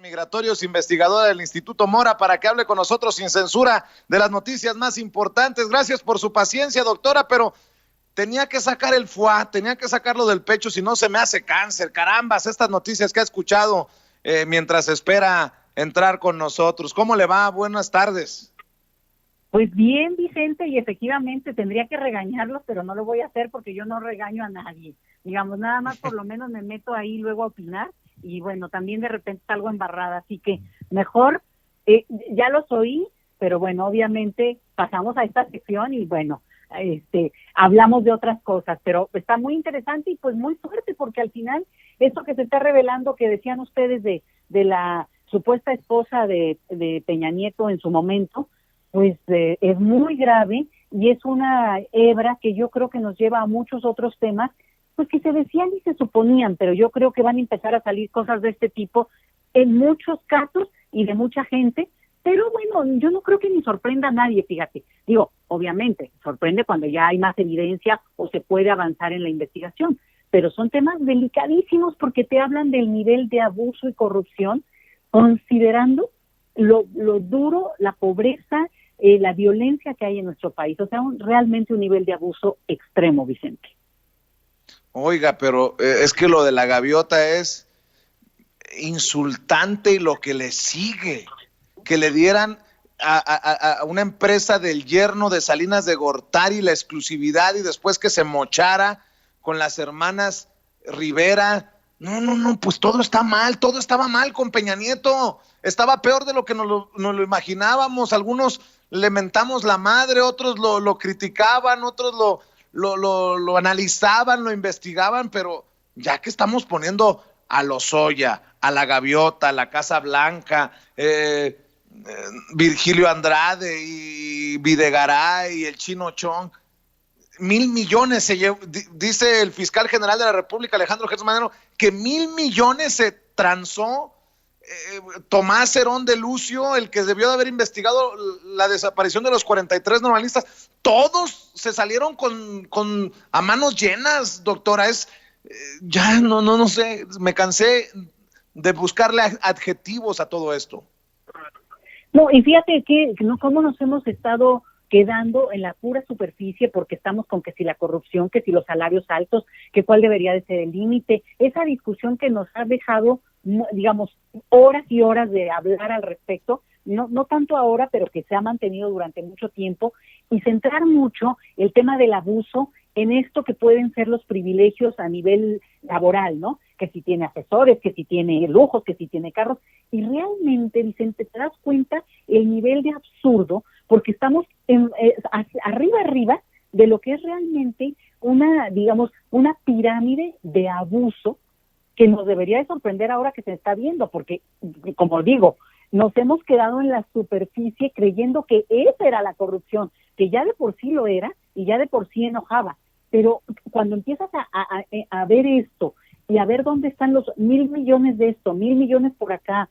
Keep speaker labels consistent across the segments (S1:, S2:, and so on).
S1: Migratorios, investigadora del Instituto Mora, para que hable con nosotros sin censura de las noticias más importantes. Gracias por su paciencia, doctora, pero tenía que sacar el foie, tenía que sacarlo del pecho, si no se me hace cáncer. Carambas, estas noticias que ha escuchado mientras espera entrar con nosotros. ¿Cómo le va? Buenas tardes.
S2: Pues bien, Vicente, y efectivamente tendría que regañarlos, pero no lo voy a hacer porque yo no regaño a nadie. Digamos, nada más por lo menos me meto ahí luego a opinar y bueno, también de repente salgo embarrada, así que mejor, ya los oí, pero bueno, obviamente pasamos a esta sección y bueno, hablamos de otras cosas, pero está muy interesante y pues muy fuerte porque al final esto que se está revelando que decían ustedes de la supuesta esposa de Peña Nieto en su momento, pues es muy grave y es una hebra que yo creo que nos lleva a muchos otros temas, pues que se decían y se suponían, pero yo creo que van a empezar a salir cosas de este tipo en muchos casos y de mucha gente, pero bueno, yo no creo que ni sorprenda a nadie, fíjate. Digo, obviamente, sorprende cuando ya hay más evidencia o se puede avanzar en la investigación, pero son temas delicadísimos porque te hablan del nivel de abuso y corrupción, considerando lo duro, la pobreza, la violencia que hay en nuestro país. O sea, realmente un nivel de abuso extremo, Vicente.
S1: Oiga, pero es que lo de la gaviota es insultante y lo que le sigue, que le dieran a una empresa del yerno de Salinas de Gortari la exclusividad y después que se mochara con las hermanas Rivera. No, pues todo está mal, todo estaba mal con Peña Nieto, estaba peor de lo que nos lo imaginábamos. Algunos le mentamos la madre, otros lo criticaban, otros lo analizaban, lo investigaban, pero ya que estamos poniendo a Lozoya, a la Gaviota, a la Casa Blanca, Virgilio Andrade y Videgaray y el Chino Chong, 1,000 millones se llevó, dice el fiscal general de la República, Alejandro Gertz Manero, que 1,000 millones se transó Tomás Herón de Lucio, el que debió de haber investigado la desaparición de los 43 normalistas. Todos se salieron con a manos llenas, doctora. Ya no sé, me cansé de buscarle adjetivos a todo esto.
S2: No, y fíjate que no cómo nos hemos estado quedando en la pura superficie porque estamos con que si la corrupción, que si los salarios altos, que cuál debería de ser el límite, esa discusión que nos ha dejado, digamos, horas y horas de hablar al respecto, no tanto ahora, pero que se ha mantenido durante mucho tiempo, y centrar mucho el tema del abuso en esto que pueden ser los privilegios a nivel laboral, ¿no? Que si tiene asesores, que si tiene lujos, que si tiene carros, y realmente, Vicente, te das cuenta el nivel de absurdo, porque estamos arriba de lo que es realmente una pirámide de abuso que nos debería de sorprender ahora que se está viendo, porque, como digo, nos hemos quedado en la superficie creyendo que esa era la corrupción, que ya de por sí lo era y ya de por sí enojaba, pero cuando empiezas a ver esto y a ver dónde están los 1,000 millones de esto, 1,000 millones por acá,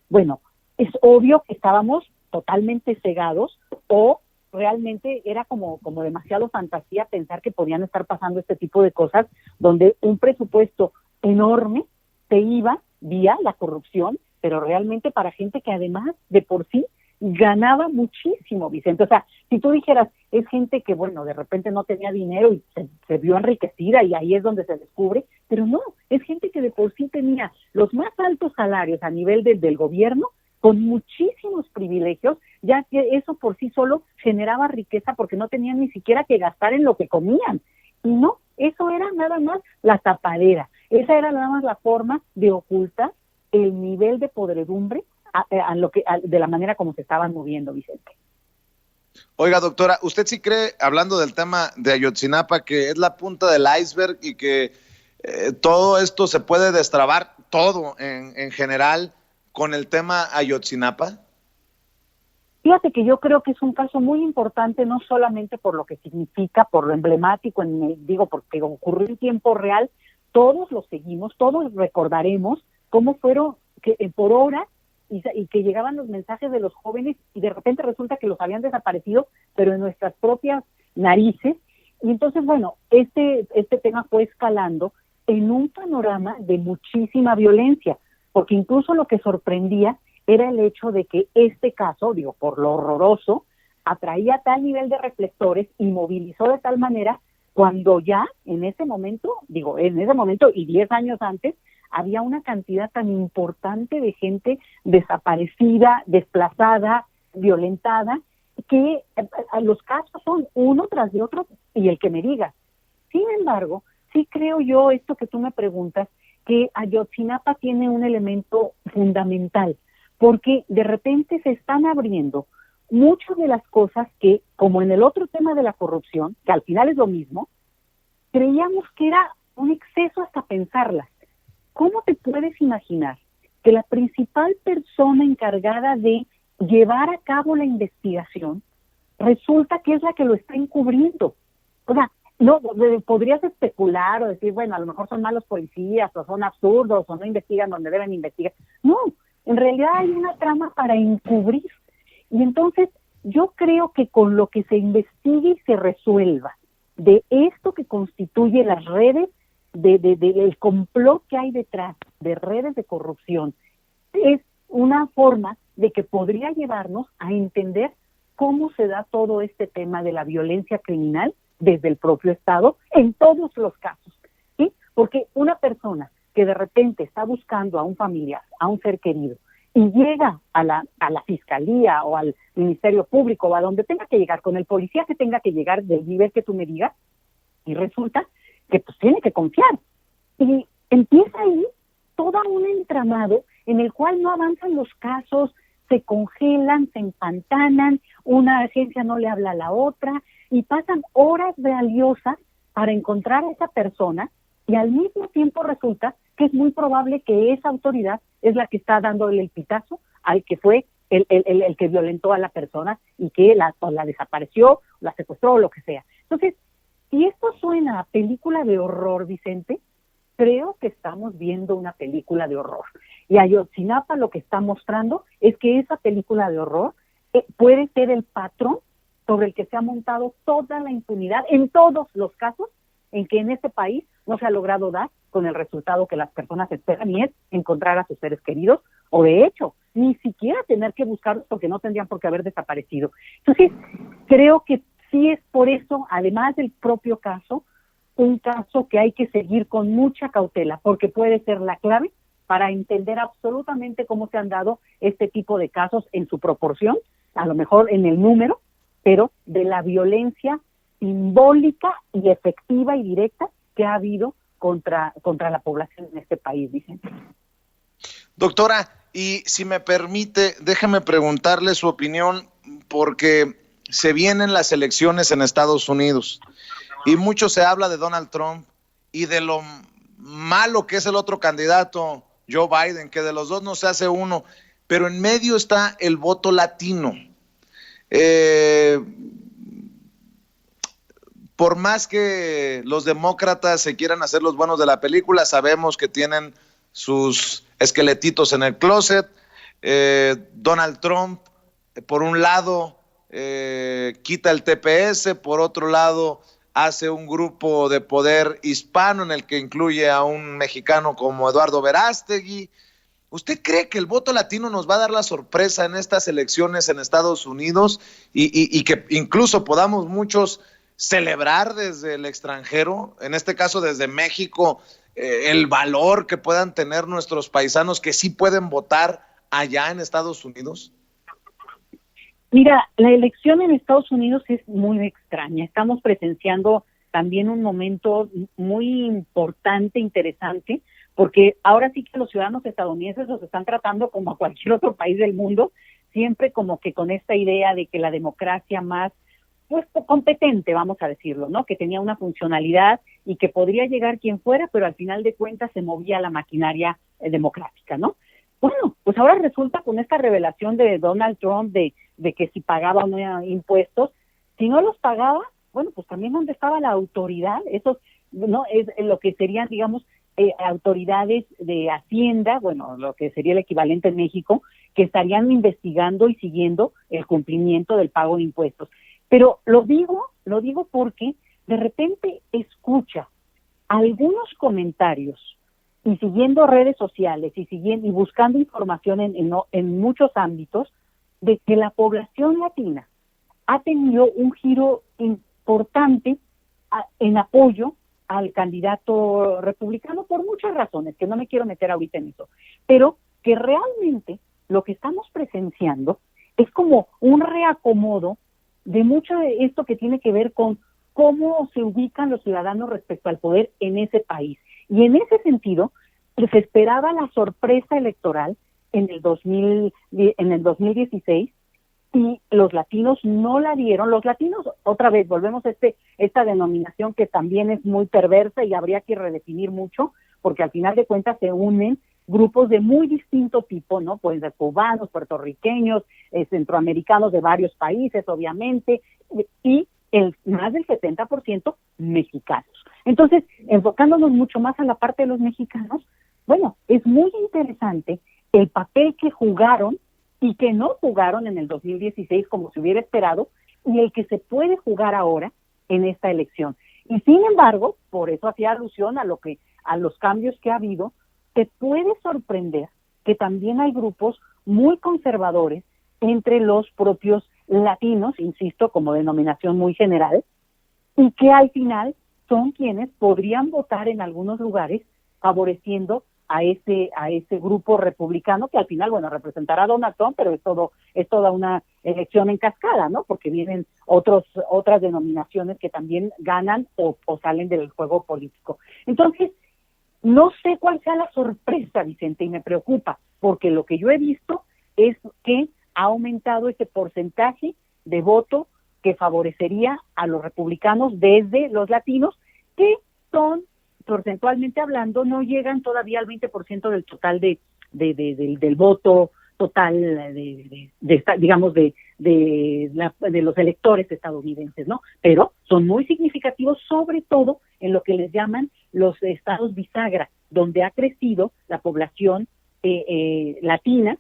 S2: bueno, es obvio que estábamos totalmente cegados o realmente era como demasiado fantasía pensar que podían estar pasando este tipo de cosas donde un presupuesto enorme se iba vía la corrupción, pero realmente para gente que además de por sí ganaba muchísimo, Vicente. O sea, si tú dijeras, es gente que, bueno, de repente no tenía dinero y se vio enriquecida y ahí es donde se descubre, pero no, es gente que de por sí tenía los más altos salarios a nivel del gobierno, con muchísimos privilegios, ya que eso por sí solo generaba riqueza porque no tenían ni siquiera que gastar en lo que comían. Y no, eso era nada más la tapadera, esa era nada más la forma de ocultar el nivel de podredumbre de la manera como se estaban moviendo, Vicente.
S1: Oiga, doctora, ¿usted sí cree, hablando del tema de Ayotzinapa, que es la punta del iceberg y que todo esto se puede destrabar, todo en general, con el tema Ayotzinapa?
S2: Fíjate que yo creo que es un caso muy importante, no solamente por lo que significa, por lo emblemático, porque ocurrió en tiempo real, todos lo seguimos, todos recordaremos cómo fueron que por horas y que llegaban los mensajes de los jóvenes y de repente resulta que los habían desaparecido, pero en nuestras propias narices. Y entonces, bueno, este tema fue escalando en un panorama de muchísima violencia. porque incluso lo que sorprendía era el hecho de que este caso, digo, por lo horroroso, atraía tal nivel de reflectores y movilizó de tal manera cuando ya en ese momento y 10 años antes, había una cantidad tan importante de gente desaparecida, desplazada, violentada, que los casos son uno tras de otro y el que me diga. Sin embargo, sí creo yo, esto que tú me preguntas, que Ayotzinapa tiene un elemento fundamental, porque de repente se están abriendo muchas de las cosas que, como en el otro tema de la corrupción, que al final es lo mismo, creíamos que era un exceso hasta pensarlas. ¿Cómo te puedes imaginar que la principal persona encargada de llevar a cabo la investigación resulta que es la que lo está encubriendo? O sea, no podrías especular o decir, bueno, a lo mejor son malos policías o son absurdos o no investigan donde deben investigar. No, en realidad hay una trama para encubrir. Y entonces yo creo que con lo que se investigue y se resuelva de esto que constituye las redes, del complot que hay detrás de redes de corrupción, es una forma de que podría llevarnos a entender cómo se da todo este tema de la violencia criminal desde el propio Estado en todos los casos, ¿sí? Porque una persona que de repente está buscando a un familiar, a un ser querido, y llega a la fiscalía o al Ministerio Público o a donde tenga que llegar, con el policía que tenga que llegar del nivel que tú me digas, y resulta que pues tiene que confiar. Y empieza ahí todo un entramado en el cual no avanzan los casos, se congelan, se empantanan, una agencia no le habla a la otra, y pasan horas valiosas para encontrar a esa persona, y al mismo tiempo resulta que es muy probable que esa autoridad es la que está dándole el pitazo al que fue el que violentó a la persona y que la desapareció, la secuestró o lo que sea. Entonces, si esto suena a película de horror, Vicente, creo que estamos viendo una película de horror. Y Ayotzinapa lo que está mostrando es que esa película de horror puede ser el patrón sobre el que se ha montado toda la impunidad en todos los casos en que en este país no se ha logrado dar con el resultado que las personas esperan, y es encontrar a sus seres queridos, o de hecho, ni siquiera tener que buscarlos porque no tendrían por qué haber desaparecido. Entonces, creo que sí es por eso, además del propio caso, un caso que hay que seguir con mucha cautela, porque puede ser la clave para entender absolutamente cómo se han dado este tipo de casos en su proporción, a lo mejor en el número, pero de la violencia simbólica y efectiva y directa que ha habido contra la población en este país, Vicente.
S1: Doctora, y si me permite, déjeme preguntarle su opinión, porque se vienen las elecciones en Estados Unidos y mucho se habla de Donald Trump y de lo malo que es el otro candidato, Joe Biden, que de los dos no se hace uno, pero en medio está el voto latino. Por más que los demócratas se quieran hacer los buenos de la película, sabemos que tienen sus esqueletitos en el closet. Donald Trump, por un lado, quita el TPS, por otro lado, hace un grupo de poder hispano en el que incluye a un mexicano como Eduardo Verástegui. ¿Usted cree que el voto latino nos va a dar la sorpresa en estas elecciones en Estados Unidos y que incluso podamos muchos celebrar desde el extranjero, en este caso desde México, el valor que puedan tener nuestros paisanos que sí pueden votar allá en Estados Unidos?
S2: Mira, la elección en Estados Unidos es muy extraña. Estamos presenciando también un momento muy importante, interesante, porque ahora sí que los ciudadanos estadounidenses los están tratando como a cualquier otro país del mundo, siempre como que con esta idea de que la democracia más pues competente, vamos a decirlo, ¿no? Que tenía una funcionalidad y que podría llegar quien fuera, pero al final de cuentas se movía la maquinaria democrática, ¿no? Bueno, pues ahora resulta con esta revelación de Donald Trump de que si pagaba o no impuestos, si no los pagaba, bueno, pues también dónde estaba la autoridad, esos, no es lo que serían, digamos, autoridades de Hacienda, bueno, lo que sería el equivalente en México, que estarían investigando y siguiendo el cumplimiento del pago de impuestos. Pero lo digo porque de repente escucha algunos comentarios y siguiendo redes sociales y buscando información en muchos ámbitos, de que la población latina ha tenido un giro importante en apoyo al candidato republicano por muchas razones, que no me quiero meter ahorita en eso, pero que realmente lo que estamos presenciando es como un reacomodo de mucho de esto que tiene que ver con cómo se ubican los ciudadanos respecto al poder en ese país. Y en ese sentido, se esperaba la sorpresa electoral en el 2016, y los latinos no la dieron. Los latinos, otra vez, volvemos a esta denominación que también es muy perversa y habría que redefinir mucho, porque al final de cuentas se unen grupos de muy distinto tipo, ¿no? Pues de cubanos, puertorriqueños, centroamericanos de varios países, obviamente, y más del 70% mexicanos. Entonces, enfocándonos mucho más a la parte de los mexicanos, bueno, es muy interesante el papel que jugaron y que no jugaron en el 2016 como se hubiera esperado, y el que se puede jugar ahora en esta elección. Y sin embargo, por eso hacía alusión a los cambios que ha habido, te puede sorprender que también hay grupos muy conservadores entre los propios latinos, insisto, como denominación muy general, y que al final son quienes podrían votar en algunos lugares favoreciendo a ese grupo republicano, que al final, bueno, representará a Donald Trump, pero es toda una elección en cascada, ¿no? Porque vienen otras denominaciones que también ganan o salen del juego político. Entonces, no sé cuál sea la sorpresa, Vicente, y me preocupa, porque lo que yo he visto es que ha aumentado ese porcentaje de voto que favorecería a los republicanos desde los latinos, que son, porcentualmente hablando, no llegan todavía al 20% del total del voto total digamos de los electores estadounidenses, ¿no? Pero son muy significativos, sobre todo en lo que les llaman los estados bisagra, donde ha crecido la población latina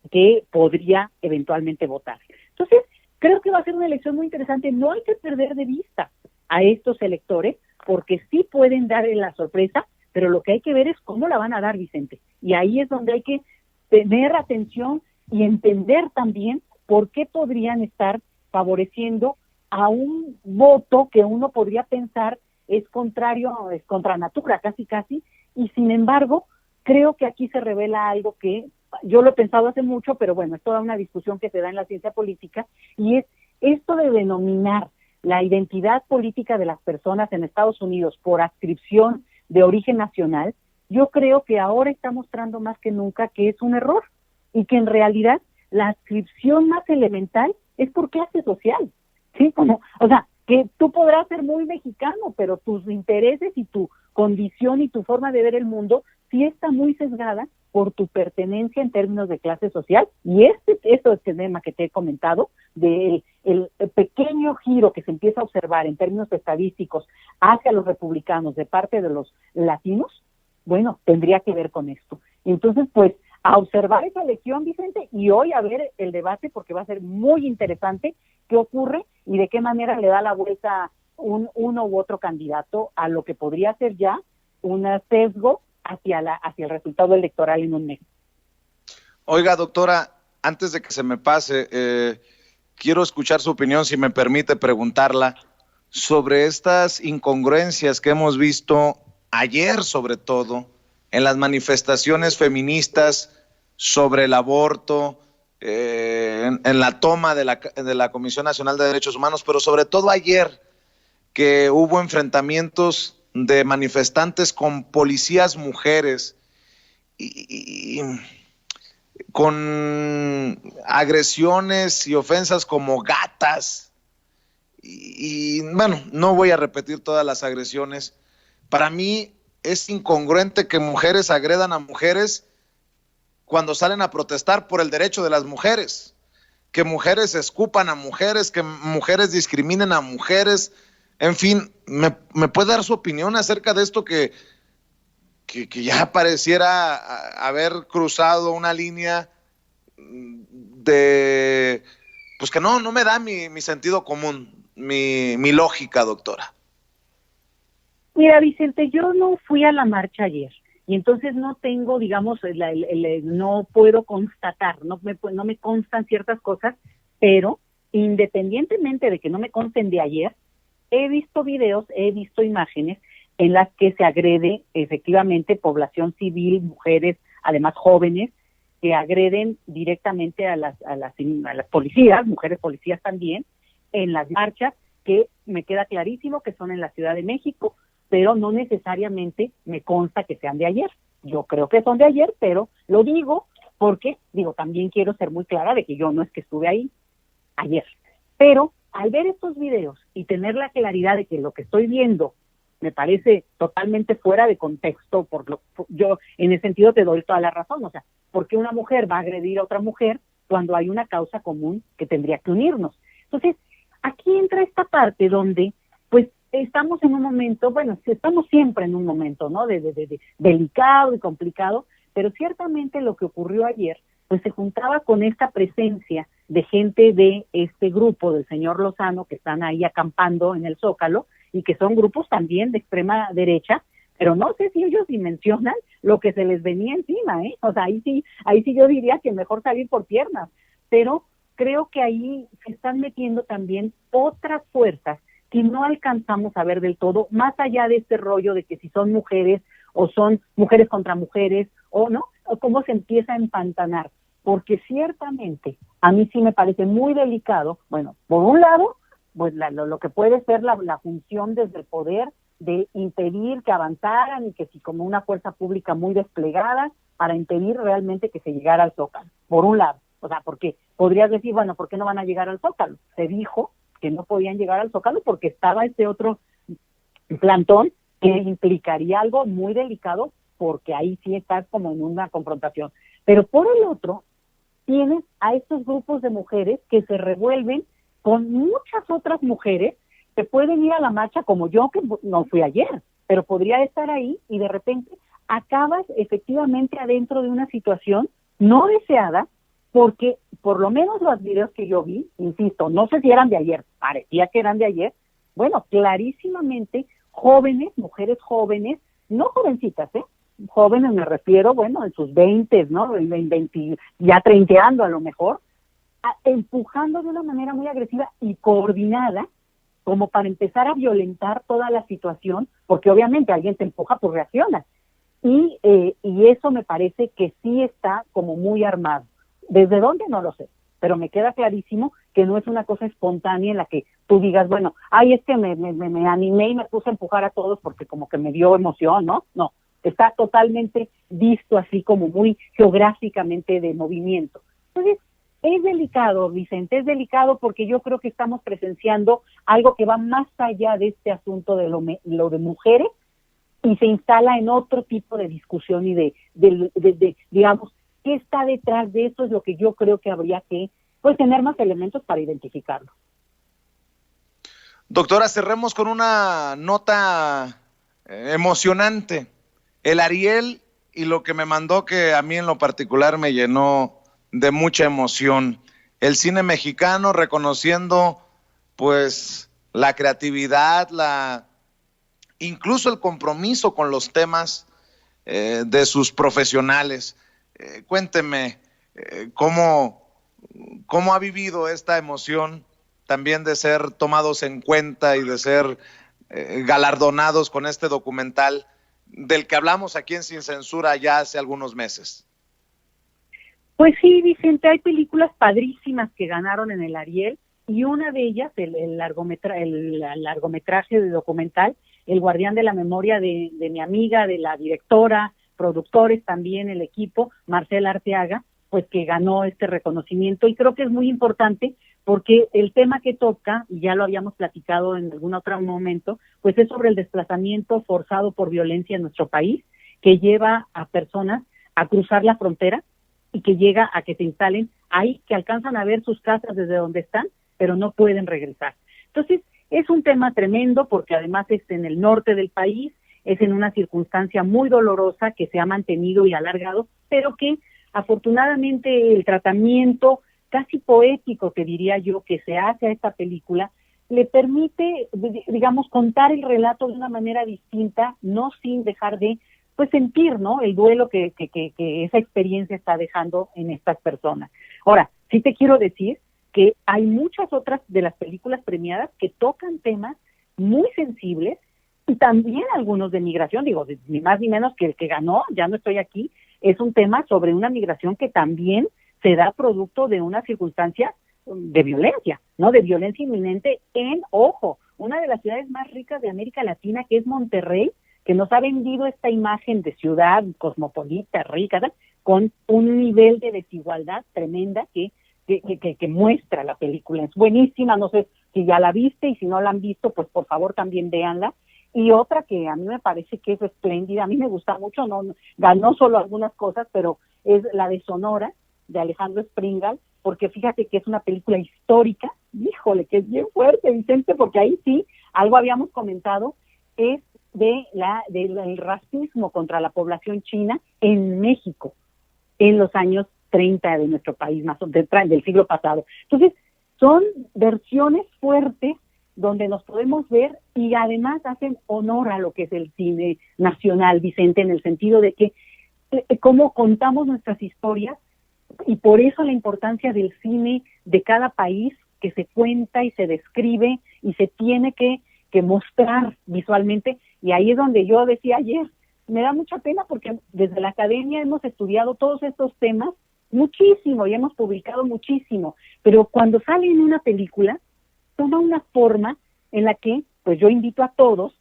S2: que podría eventualmente votar. Entonces, creo que va a ser una elección muy interesante. No hay que perder de vista a estos electores, porque sí pueden dar la sorpresa, pero lo que hay que ver es cómo la van a dar, Vicente. Y ahí es donde hay que tener atención y entender también por qué podrían estar favoreciendo a un voto que uno podría pensar es contrario, es contra natura, casi, y sin embargo, creo que aquí se revela algo que yo lo he pensado hace mucho, pero bueno, es toda una discusión que se da en la ciencia política, y es esto de denominar la identidad política de las personas en Estados Unidos por adscripción de origen nacional. Yo creo que ahora está mostrando más que nunca que es un error, y que en realidad la adscripción más elemental es por clase social, ¿sí? O sea, que tú podrás ser muy mexicano, pero tus intereses y tu condición y tu forma de ver el mundo sí está muy sesgada por tu pertenencia en términos de clase social. Y este tema que te he comentado, del el pequeño giro que se empieza a observar en términos estadísticos hacia los republicanos de parte de los latinos, bueno, tendría que ver con esto. Entonces, pues, a observar esa elección, Vicente, y hoy a ver el debate, porque va a ser muy interesante qué ocurre y de qué manera le da la vuelta uno u otro candidato a lo que podría ser ya un sesgo hacia el resultado electoral en un mes.
S1: Oiga, doctora, antes de que se me pase, quiero escuchar su opinión, si me permite preguntarla, sobre estas incongruencias que hemos visto ayer, sobre todo, en las manifestaciones feministas sobre el aborto, en la toma de la Comisión Nacional de Derechos Humanos, pero sobre todo ayer, que hubo enfrentamientos de manifestantes con policías mujeres y con agresiones y ofensas como gatas. Y bueno, no voy a repetir todas las agresiones. Para mí es incongruente que mujeres agredan a mujeres cuando salen a protestar por el derecho de las mujeres, que mujeres escupan a mujeres, que mujeres discriminen a mujeres. En fin, ¿me puede dar su opinión acerca de esto que ya pareciera haber cruzado una línea de, pues que no me da mi sentido común, mi lógica, doctora?
S2: Mira, Vicente, yo no fui a la marcha ayer, y entonces no tengo, digamos, no puedo constatar, no me constan ciertas cosas, pero independientemente de que no me consten de ayer, he visto videos, he visto imágenes en las que se agrede efectivamente población civil, mujeres, además jóvenes, que agreden directamente a las policías, mujeres policías también, en las marchas, que me queda clarísimo que son en la Ciudad de México, pero no necesariamente me consta que sean de ayer. Yo creo que son de ayer, pero lo digo porque, también quiero ser muy clara de que yo no es que estuve ahí ayer. Pero al ver estos videos y tener la claridad de que lo que estoy viendo me parece totalmente fuera de contexto, yo en ese sentido te doy toda la razón, o sea, ¿por qué una mujer va a agredir a otra mujer cuando hay una causa común que tendría que unirnos? Entonces, aquí entra esta parte donde, pues, estamos en un momento, bueno, estamos siempre en un momento, ¿no?, de delicado y complicado, pero ciertamente lo que ocurrió ayer, pues se juntaba con esta presencia de gente de este grupo del señor Lozano que están ahí acampando en el Zócalo, y que son grupos también de extrema derecha, pero no sé si ellos dimensionan lo que se les venía encima, ¿eh? O sea, ahí sí yo diría que mejor salir por piernas, pero creo que ahí se están metiendo también otras fuerzas que no alcanzamos a ver del todo, más allá de este rollo de que si son mujeres o son mujeres contra mujeres o no, o cómo se empieza a empantanar, porque ciertamente a mí sí me parece muy delicado, bueno, por un lado, pues lo que puede ser la función desde el poder de impedir que avanzaran y que si como una fuerza pública muy desplegada para impedir realmente que se llegara al Zócalo, por un lado. O sea, porque podrías decir, bueno, ¿por qué no van a llegar al Zócalo? Se dijo que no podían llegar al Zócalo porque estaba este otro plantón que implicaría algo muy delicado, porque ahí sí estás como en una confrontación. Pero por el otro, tienes a estos grupos de mujeres que se revuelven con muchas otras mujeres que pueden ir a la marcha como yo, que no fui ayer, pero podría estar ahí, y de repente acabas efectivamente adentro de una situación no deseada, porque por lo menos los videos que yo vi, insisto, no sé si eran de ayer, parecía que eran de ayer, bueno, clarísimamente jóvenes, mujeres jóvenes, no jovencitas, jóvenes me refiero, bueno, en sus 20, ¿no? En 20, ya treintaando a lo mejor, empujando de una manera muy agresiva y coordinada, como para empezar a violentar toda la situación, porque obviamente alguien te empuja, pues reacciona. Y eso me parece que sí está como muy armado. ¿Desde dónde? No lo sé, pero me queda clarísimo que no es una cosa espontánea en la que tú digas, bueno, es que me animé y me puse a empujar a todos porque como que me dio emoción, ¿no? No, está totalmente visto así como muy geográficamente de movimiento. Entonces, es delicado, Vicente, es delicado porque yo creo que estamos presenciando algo que va más allá de este asunto de lo de mujeres y se instala en otro tipo de discusión y de digamos, ¿qué está detrás de eso? Es lo que yo creo que habría que, pues, tener más elementos para identificarlo.
S1: Doctora, cerremos con una nota emocionante. El Ariel y lo que me mandó, que a mí en lo particular me llenó de mucha emoción. El cine mexicano reconociendo, pues, la creatividad, incluso el compromiso con los temas de sus profesionales. Cuénteme cómo ha vivido esta emoción también de ser tomados en cuenta y de ser galardonados con este documental del que hablamos aquí en Sin Censura ya hace algunos meses.
S2: Pues sí, Vicente, hay películas padrísimas que ganaron en el Ariel, y una de ellas, el largometraje de documental, El Guardián de la Memoria de mi amiga, de la directora, productores también, el equipo, Marcela Arteaga, pues que ganó este reconocimiento, y creo que es muy importante porque el tema que toca, y ya lo habíamos platicado en algún otro momento, pues es sobre el desplazamiento forzado por violencia en nuestro país, que lleva a personas a cruzar la frontera y que llega a que se instalen ahí, que alcanzan a ver sus casas desde donde están, pero no pueden regresar. Entonces, es un tema tremendo porque además es en el norte del país, es en una circunstancia muy dolorosa que se ha mantenido y alargado, pero que afortunadamente el tratamiento casi poético, te diría yo, que se hace a esta película, le permite, digamos, contar el relato de una manera distinta, no sin dejar de pues sentir, ¿no? El duelo que esa experiencia está dejando en estas personas. Ahora, sí te quiero decir que hay muchas otras de las películas premiadas que tocan temas muy sensibles y también algunos de migración, digo, ni más ni menos que el que ganó, Ya no estoy aquí, es un tema sobre una migración que también se da producto de una circunstancia de violencia, ¿no? De violencia inminente en, ojo, una de las ciudades más ricas de América Latina, que es Monterrey, que nos ha vendido esta imagen de ciudad cosmopolita, rica, ¿verdad? Con un nivel de desigualdad tremenda que muestra la película. Es buenísima, no sé si ya la viste, y si no la han visto, pues por favor también véanla. Y otra que a mí me parece que es espléndida, a mí me gusta mucho, no ganó solo algunas cosas, pero es la de Sonora, de Alejandro Springal, porque fíjate que es una película histórica, híjole, que es bien fuerte, Vicente, porque ahí sí, algo habíamos comentado, es del racismo contra la población china en México, en los años 30 de nuestro país, más del siglo pasado. Entonces, son versiones fuertes donde nos podemos ver y además hacen honor a lo que es el cine nacional, Vicente, en el sentido de que cómo contamos nuestras historias, y por eso la importancia del cine de cada país, que se cuenta y se describe y se tiene que mostrar visualmente. Y ahí es donde yo decía ayer, me da mucha pena porque desde la academia hemos estudiado todos estos temas muchísimo y hemos publicado muchísimo, pero cuando sale en una película toma una forma en la que, pues yo invito a todos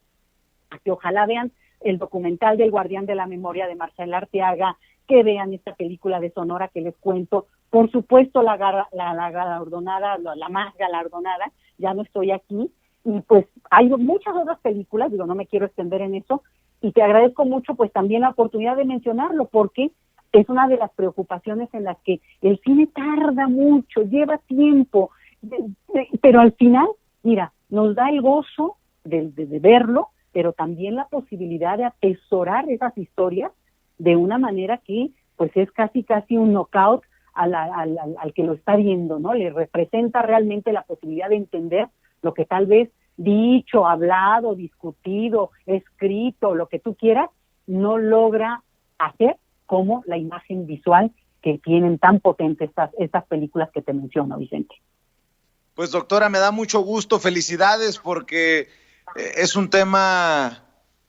S2: a que ojalá vean el documental del Guardián de la Memoria de Marcela Arteaga, que vean esta película de Sonora que les cuento, por supuesto la galardonada, la más galardonada, Ya no estoy aquí, y pues hay muchas otras películas, digo, no me quiero extender en eso, y te agradezco mucho pues también la oportunidad de mencionarlo, porque es una de las preocupaciones en las que el cine tarda mucho, lleva tiempo, pero al final, mira, nos da el gozo de verlo, pero también la posibilidad de atesorar esas historias de una manera que pues es casi un knockout al que lo está viendo, ¿no? Le representa realmente la posibilidad de entender lo que tal vez dicho, hablado, discutido, escrito, lo que tú quieras, no logra hacer como la imagen visual que tienen tan potente estas películas que te menciono, Vicente.
S1: Pues doctora, me da mucho gusto, felicidades, porque es un tema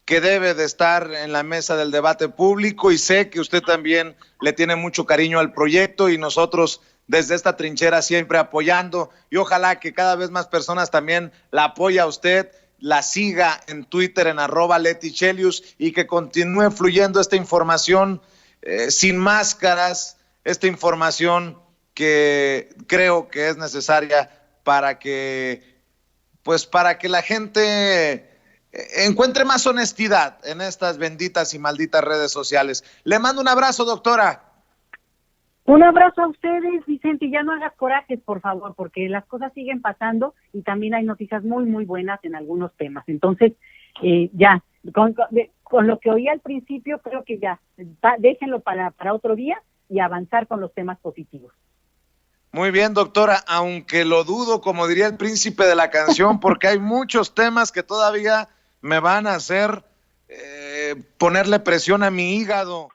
S1: que debe de estar en la mesa del debate público, y sé que usted también le tiene mucho cariño al proyecto, y nosotros desde esta trinchera siempre apoyando, y ojalá que cada vez más personas también la apoye a usted, la siga en Twitter en @LetiChelius, y que continúe fluyendo esta información sin máscaras, esta información que creo que es necesaria para que la gente encuentre más honestidad en estas benditas y malditas redes sociales. Le mando un abrazo, doctora.
S2: Un abrazo a ustedes, Vicente, y ya no hagas corajes, por favor, porque las cosas siguen pasando y también hay noticias muy, muy buenas en algunos temas. Entonces, ya, con lo que oí al principio, creo que ya, déjenlo para otro día y avanzar con los temas positivos.
S1: Muy bien, doctora, aunque lo dudo, como diría el príncipe de la canción, porque hay muchos temas que todavía me van a hacer ponerle presión a mi hígado.